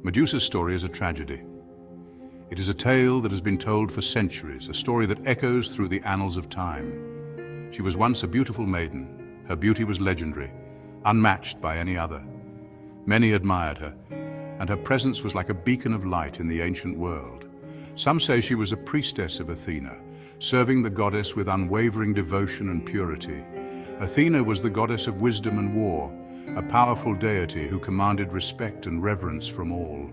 Medusa's story is a tragedy. It is a tale that has been told for centuries, a story that echoes through the annals of time. She was once a beautiful maiden. Her beauty was legendary, unmatched by any other. Many admired her, and her presence was like a beacon of light in the ancient world. Some say she was a priestess of Athena, serving the goddess with unwavering devotion and purity. Athena was the goddess of wisdom and war, a powerful deity who commanded respect and reverence from all.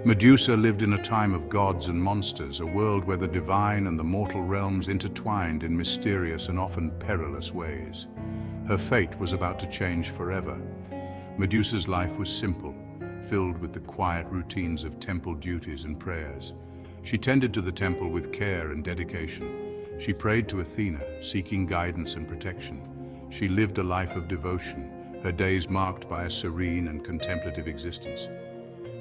Medusa lived in a time of gods and monsters, a world where the divine and the mortal realms intertwined in mysterious and often perilous ways. Her fate was about to change forever. Medusa's life was simple, filled with the quiet routines of temple duties and prayers. She tended to the temple with care and dedication. She prayed to Athena, seeking guidance and protection. She lived a life of devotion, her days marked by a serene and contemplative existence.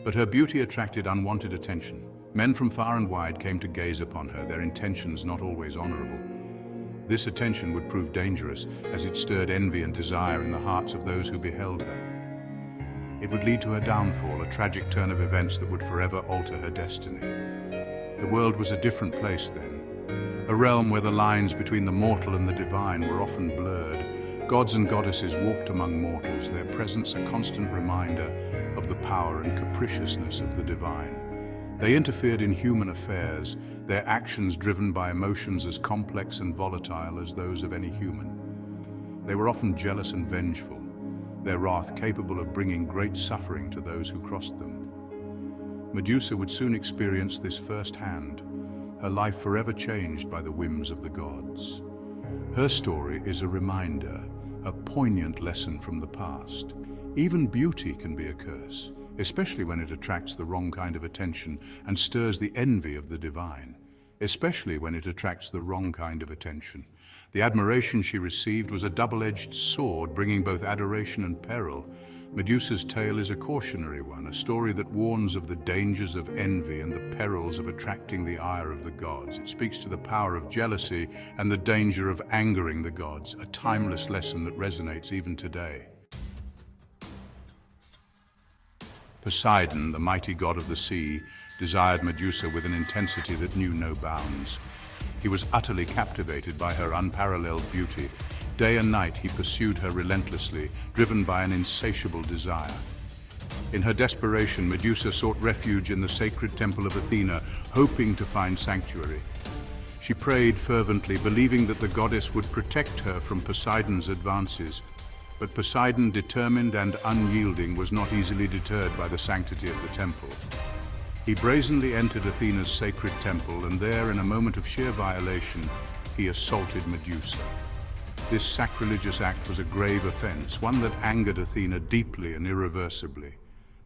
But her beauty attracted unwanted attention. Men from far and wide came to gaze upon her, their intentions not always honorable. This attention would prove dangerous, as it stirred envy and desire in the hearts of those who beheld her. It would lead to her downfall, a tragic turn of events that would forever alter her destiny. The world was a different place then, a realm where the lines between the mortal and the divine were often blurred. Gods and goddesses walked among mortals, their presence a constant reminder of the power and capriciousness of the divine. They interfered in human affairs, their actions driven by emotions as complex and volatile as those of any human. They were often jealous and vengeful, their wrath capable of bringing great suffering to those who crossed them. Medusa would soon experience this firsthand, her life forever changed by the whims of the gods. Her story is a reminder, a poignant lesson from the past. Even beauty can be a curse, especially when it attracts the wrong kind of attention and stirs the envy of the divine. Especially when it attracts the wrong kind of attention. The admiration she received was a double-edged sword, bringing both adoration and peril. Medusa's tale is a cautionary one, a story that warns of the dangers of envy and the perils of attracting the ire of the gods. It speaks to the power of jealousy and the danger of angering the gods, a timeless lesson that resonates even today. Poseidon, the mighty god of the sea, desired Medusa with an intensity that knew no bounds. He was utterly captivated by her unparalleled beauty. Day and night he pursued her relentlessly, driven by an insatiable desire. In her desperation, Medusa sought refuge in the sacred temple of Athena, hoping to find sanctuary. She prayed fervently, believing that the goddess would protect her from Poseidon's advances. But Poseidon, determined and unyielding, was not easily deterred by the sanctity of the temple. He brazenly entered Athena's sacred temple, and there, in a moment of sheer violation, he assaulted Medusa. This sacrilegious act was a grave offense, one that angered Athena deeply and irreversibly.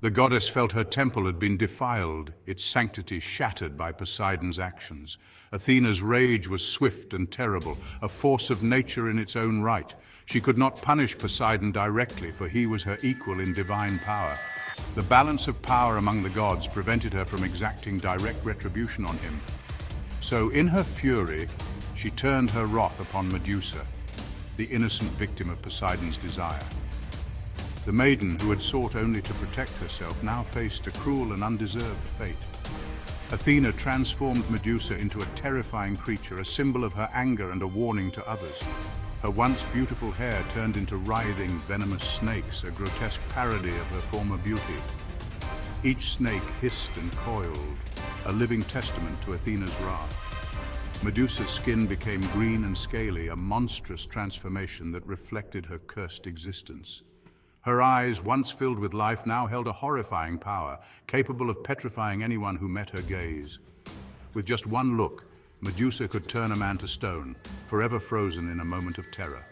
The goddess felt her temple had been defiled, its sanctity shattered by Poseidon's actions. Athena's rage was swift and terrible, a force of nature in its own right. She could not punish Poseidon directly, for he was her equal in divine power. The balance of power among the gods prevented her from exacting direct retribution on him. So, in her fury, she turned her wrath upon Medusa, the innocent victim of Poseidon's desire. The maiden, who had sought only to protect herself, now faced a cruel and undeserved fate. Athena transformed Medusa into a terrifying creature, a symbol of her anger and a warning to others. Her once beautiful hair turned into writhing, venomous snakes, a grotesque parody of her former beauty. Each snake hissed and coiled, a living testament to Athena's wrath. Medusa's skin became green and scaly, a monstrous transformation that reflected her cursed existence. Her eyes, once filled with life, now held a horrifying power, capable of petrifying anyone who met her gaze. With just one look, Medusa could turn a man to stone, forever frozen in a moment of terror.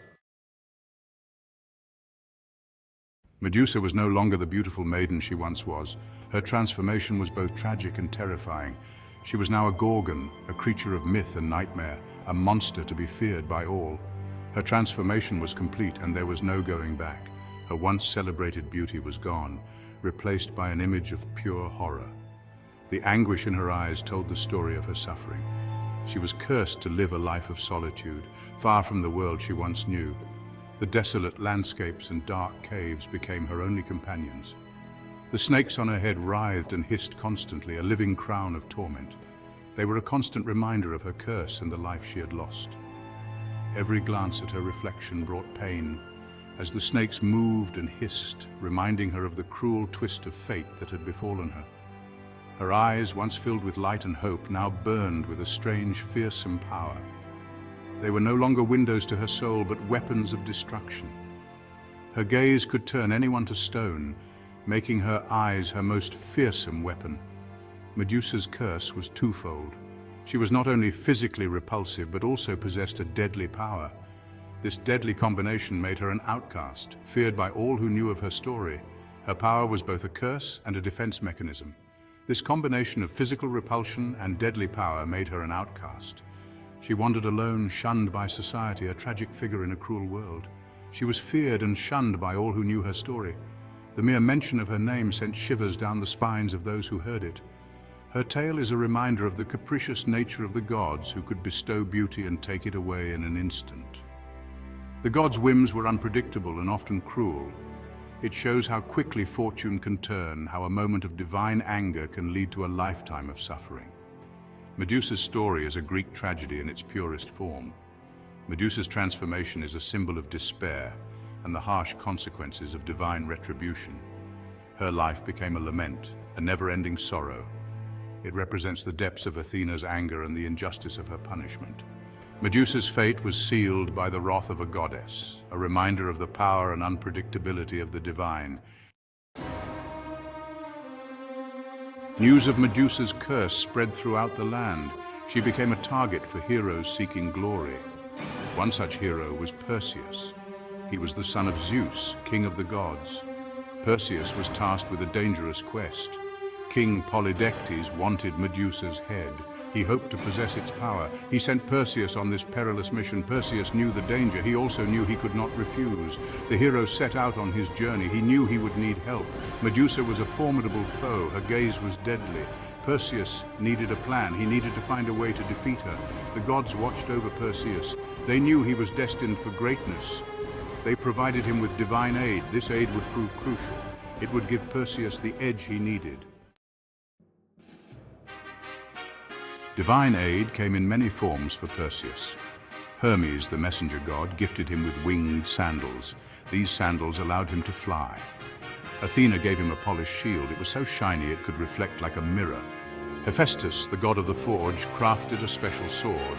Medusa was no longer the beautiful maiden she once was. Her transformation was both tragic and terrifying. She was now a Gorgon, a creature of myth and nightmare, a monster to be feared by all. Her transformation was complete, and there was no going back. Her once celebrated beauty was gone, replaced by an image of pure horror. The anguish in her eyes told the story of her suffering. She was cursed to live a life of solitude, far from the world she once knew. The desolate landscapes and dark caves became her only companions. The snakes on her head writhed and hissed constantly, a living crown of torment. They were a constant reminder of her curse and the life she had lost. Every glance at her reflection brought pain, as the snakes moved and hissed, reminding her of the cruel twist of fate that had befallen her. Her eyes, once filled with light and hope, now burned with a strange, fearsome power. They were no longer windows to her soul, but weapons of destruction. Her gaze could turn anyone to stone, making her eyes her most fearsome weapon. Medusa's curse was twofold. She was not only physically repulsive, but also possessed a deadly power. This deadly combination made her an outcast, feared by all who knew of her story. Her power was both a curse and a defense mechanism. This combination of physical repulsion and deadly power made her an outcast. She wandered alone, shunned by society, a tragic figure in a cruel world. She was feared and shunned by all who knew her story. The mere mention of her name sent shivers down the spines of those who heard it. Her tale is a reminder of the capricious nature of the gods, who could bestow beauty and take it away in an instant. The gods' whims were unpredictable and often cruel. It shows how quickly fortune can turn, how a moment of divine anger can lead to a lifetime of suffering. Medusa's story is a Greek tragedy in its purest form. Medusa's transformation is a symbol of despair and the harsh consequences of divine retribution. Her life became a lament, a never-ending sorrow. It represents the depths of Athena's anger and the injustice of her punishment. Medusa's fate was sealed by the wrath of a goddess, a reminder of the power and unpredictability of the divine. News of Medusa's curse spread throughout the land. She became a target for heroes seeking glory. One such hero was Perseus. He was the son of Zeus, king of the gods. Perseus was tasked with a dangerous quest. King Polydectes wanted Medusa's head. He hoped to possess its power. He sent Perseus on this perilous mission. Perseus knew the danger. He also knew he could not refuse. The hero set out on his journey. He knew he would need help. Medusa was a formidable foe. Her gaze was deadly. Perseus needed a plan. He needed to find a way to defeat her. The gods watched over Perseus. They knew he was destined for greatness. They provided him with divine aid. This aid would prove crucial. It would give Perseus the edge he needed. Divine aid came in many forms for Perseus. Hermes, the messenger god, gifted him with winged sandals. These sandals allowed him to fly. Athena gave him a polished shield. It was so shiny it could reflect like a mirror. Hephaestus, the god of the forge, crafted a special sword.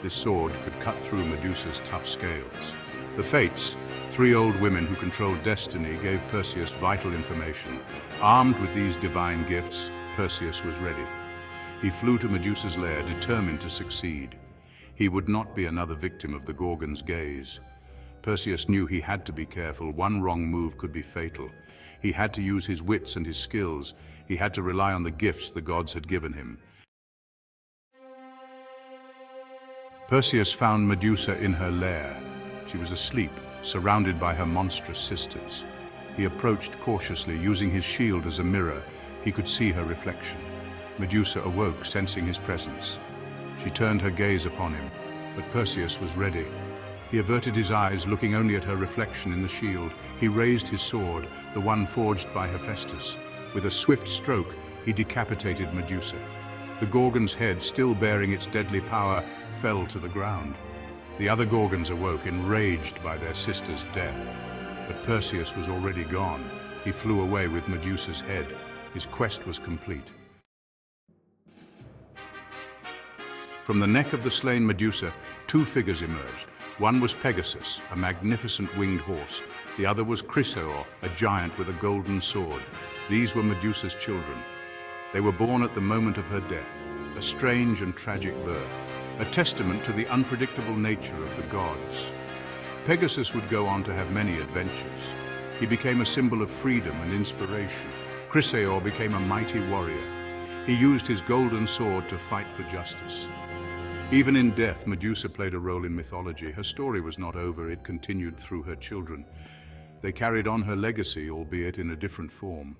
This sword could cut through Medusa's tough scales. The Fates, three old women who controlled destiny, gave Perseus vital information. Armed with these divine gifts, Perseus was ready. He flew to Medusa's lair, determined to succeed. He would not be another victim of the Gorgon's gaze. Perseus knew he had to be careful. One wrong move could be fatal. He had to use his wits and his skills. He had to rely on the gifts the gods had given him. Perseus found Medusa in her lair. She was asleep, surrounded by her monstrous sisters. He approached cautiously, using his shield as a mirror. He could see her reflection. Medusa awoke, sensing his presence. She turned her gaze upon him, but Perseus was ready. He averted his eyes, looking only at her reflection in the shield. He raised his sword, the one forged by Hephaestus. With a swift stroke, he decapitated Medusa. The Gorgon's head, still bearing its deadly power, fell to the ground. The other Gorgons awoke, enraged by their sister's death. But Perseus was already gone. He flew away with Medusa's head. His quest was complete. From the neck of the slain Medusa, two figures emerged. One was Pegasus, a magnificent winged horse. The other was Chrysaor, a giant with a golden sword. These were Medusa's children. They were born at the moment of her death, a strange and tragic birth, a testament to the unpredictable nature of the gods. Pegasus would go on to have many adventures. He became a symbol of freedom and inspiration. Chrysaor became a mighty warrior. He used his golden sword to fight for justice. Even in death, Medusa played a role in mythology. Her story was not over, it continued through her children. They carried on her legacy, albeit in a different form.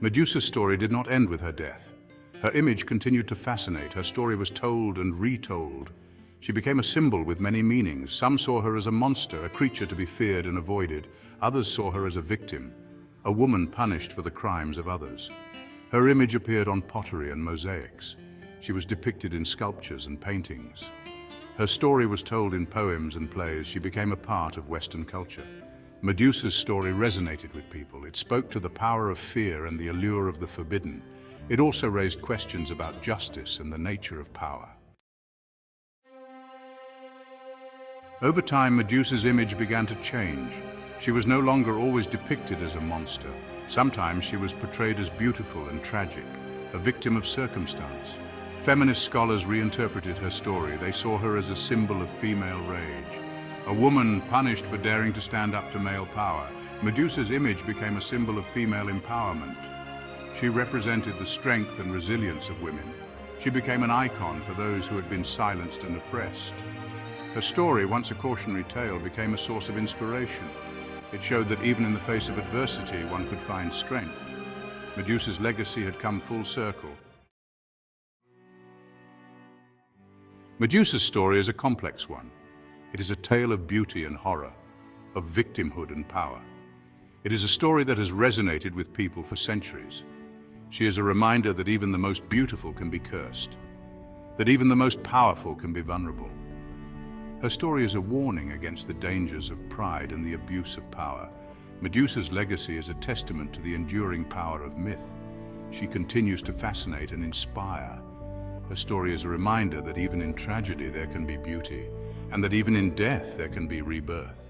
Medusa's story did not end with her death. Her image continued to fascinate. Her story was told and retold. She became a symbol with many meanings. Some saw her as a monster, a creature to be feared and avoided. Others saw her as a victim, a woman punished for the crimes of others. Her image appeared on pottery and mosaics. She was depicted in sculptures and paintings. Her story was told in poems and plays. She became a part of Western culture. Medusa's story resonated with people. It spoke to the power of fear and the allure of the forbidden. It also raised questions about justice and the nature of power. Over time, Medusa's image began to change. She was no longer always depicted as a monster. Sometimes she was portrayed as beautiful and tragic, a victim of circumstance. Feminist scholars reinterpreted her story. They saw her as a symbol of female rage, a woman punished for daring to stand up to male power. Medusa's image became a symbol of female empowerment. She represented the strength and resilience of women. She became an icon for those who had been silenced and oppressed. Her story, once a cautionary tale, became a source of inspiration. It showed that even in the face of adversity, one could find strength. Medusa's legacy had come full circle. Medusa's story is a complex one. It is a tale of beauty and horror, of victimhood and power. It is a story that has resonated with people for centuries. She is a reminder that even the most beautiful can be cursed, that even the most powerful can be vulnerable. Her story is a warning against the dangers of pride and the abuse of power. Medusa's legacy is a testament to the enduring power of myth. She continues to fascinate and inspire. Her story is a reminder that even in tragedy there can be beauty, and that even in death there can be rebirth.